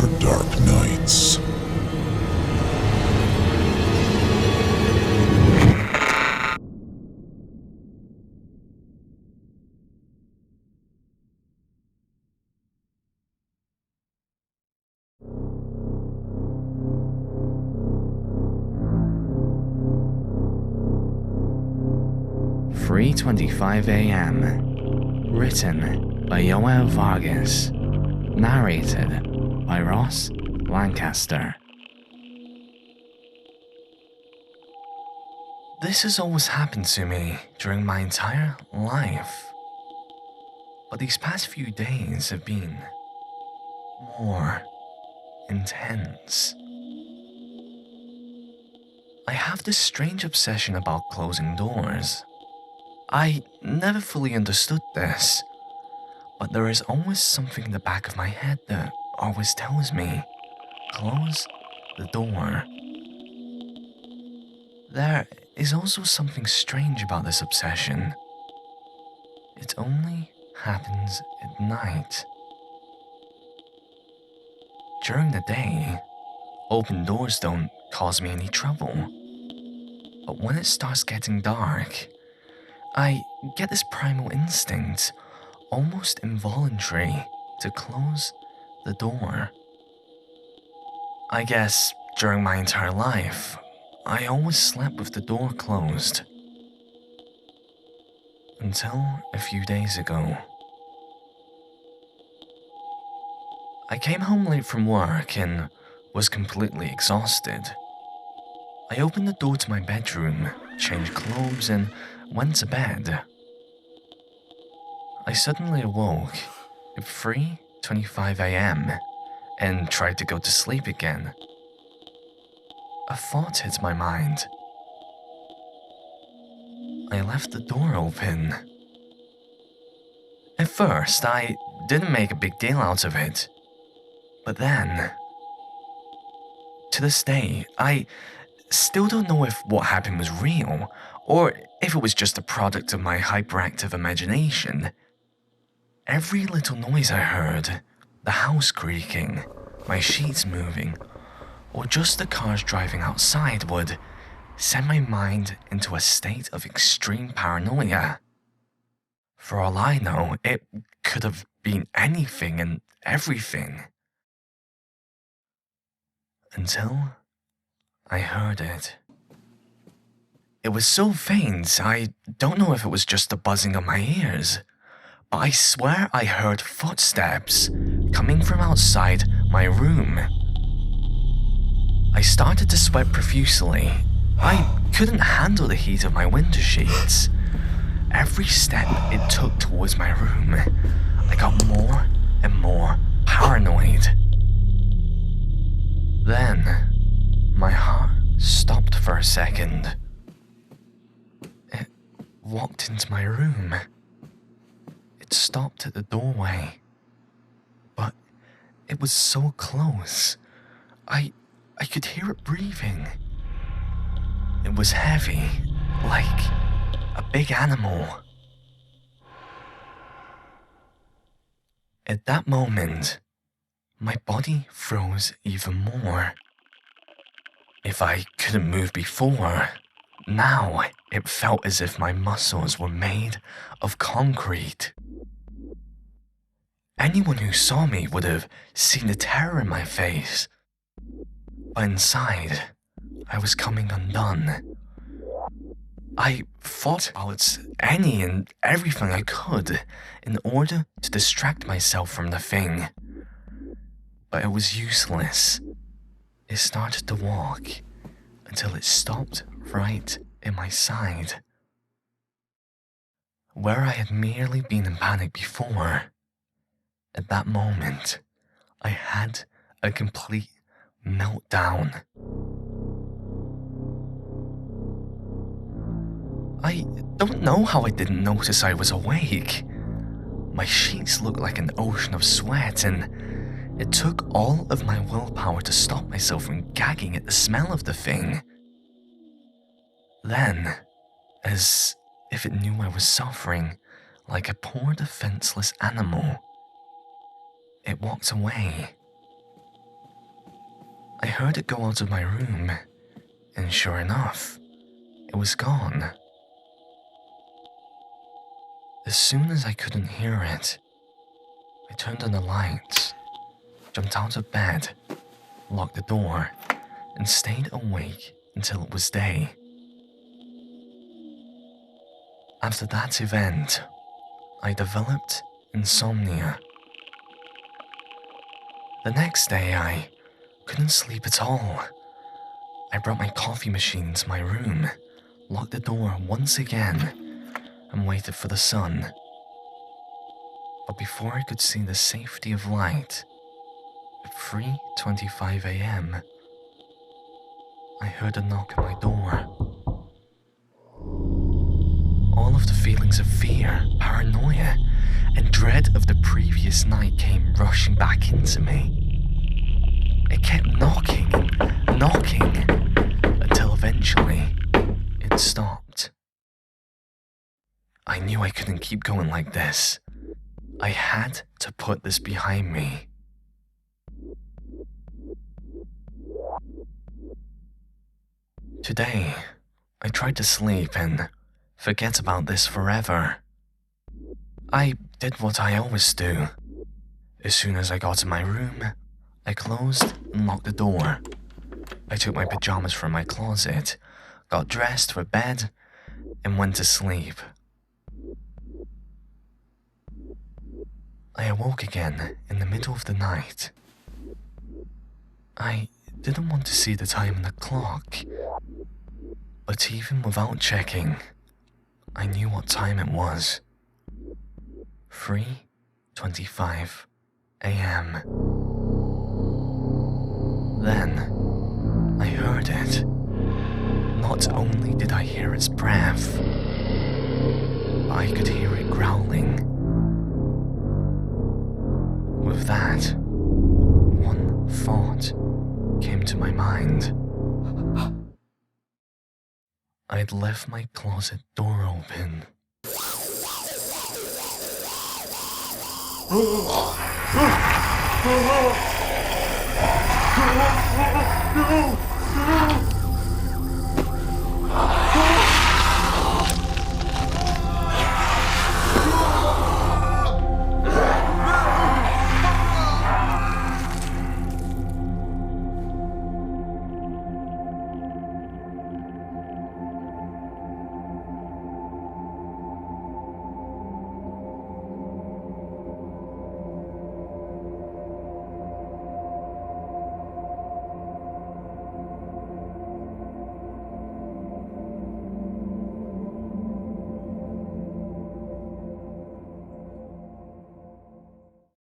for dark nights. "3:25 a.m." Written by João Vargas. Narrated by Ross Lancaster. This has always happened to me during my entire life. But these past few days have been more intense. I have this strange obsession about closing doors. I never fully understood this, but there is always something in the back of my head that always tells me, close the door. There is also something strange about this obsession. It only happens at night. During the day, open doors don't cause me any trouble. But when it starts getting dark, I get this primal instinct, almost involuntary, to close the door. I guess during my entire life, I always slept with the door closed. Until a few days ago. I came home late from work and was completely exhausted. I opened the door to my bedroom, changed clothes, and went to bed. I suddenly awoke at 3:25 a.m. and tried to go to sleep again. A thought hit my mind. I left the door open. At first, I didn't make a big deal out of it. But then, to this day, I still don't know if what happened was real, or if it was just a product of my hyperactive imagination. Every little noise I heard, the house creaking, my sheets moving, or just the cars driving outside would send my mind into a state of extreme paranoia. For all I know, it could have been anything and everything. Until I heard it. It was so faint, I don't know if it was just the buzzing of my ears, but I swear I heard footsteps coming from outside my room. I started to sweat profusely. I couldn't handle the heat of my window sheets. Every step it took towards my room, I got more and more paranoid. Then, my heart stopped for a second. It walked into my room. It stopped at the doorway. But it was so close. I could hear it breathing. It was heavy, like a big animal. At that moment, my body froze even more. If I couldn't move before, now it felt as if my muscles were made of concrete. Anyone who saw me would have seen the terror in my face. But inside, I was coming undone. I fought about any and everything I could in order to distract myself from the thing. But it was useless. It started to walk until it stopped right at my side. Where I had merely been in panic before, at that moment, I had a complete meltdown. I don't know how I didn't notice I was awake. My sheets looked like an ocean of sweat, and it took all of my willpower to stop myself from gagging at the smell of the thing. Then, as if it knew I was suffering like a poor defenseless animal, it walked away. I heard it go out of my room, and sure enough, it was gone. As soon as I couldn't hear it, I turned on the lights, jumped out of bed, locked the door, and stayed awake until it was day. After that event, I developed insomnia. The next day, I couldn't sleep at all. I brought my coffee machine into my room, locked the door once again, and waited for the sun. But before I could see the safety of light, at 3:25 a.m., I heard a knock at my door. All of the feelings of fear, paranoia, and dread of the previous night came rushing back into me. It kept knocking and knocking until eventually it stopped. I knew I couldn't keep going like this. I had to put this behind me. Today, I tried to sleep and forget about this forever. I did what I always do. As soon as I got to my room, I closed and locked the door. I took my pajamas from my closet, got dressed for bed, and went to sleep. I awoke again in the middle of the night. I didn't want to see the time on the clock, but even without checking, I knew what time it was. 3:25 a.m. Then, I heard it. Not only did I hear its breath, but I could hear it growling. With that, one thought came to my mind. I'd left my closet door open.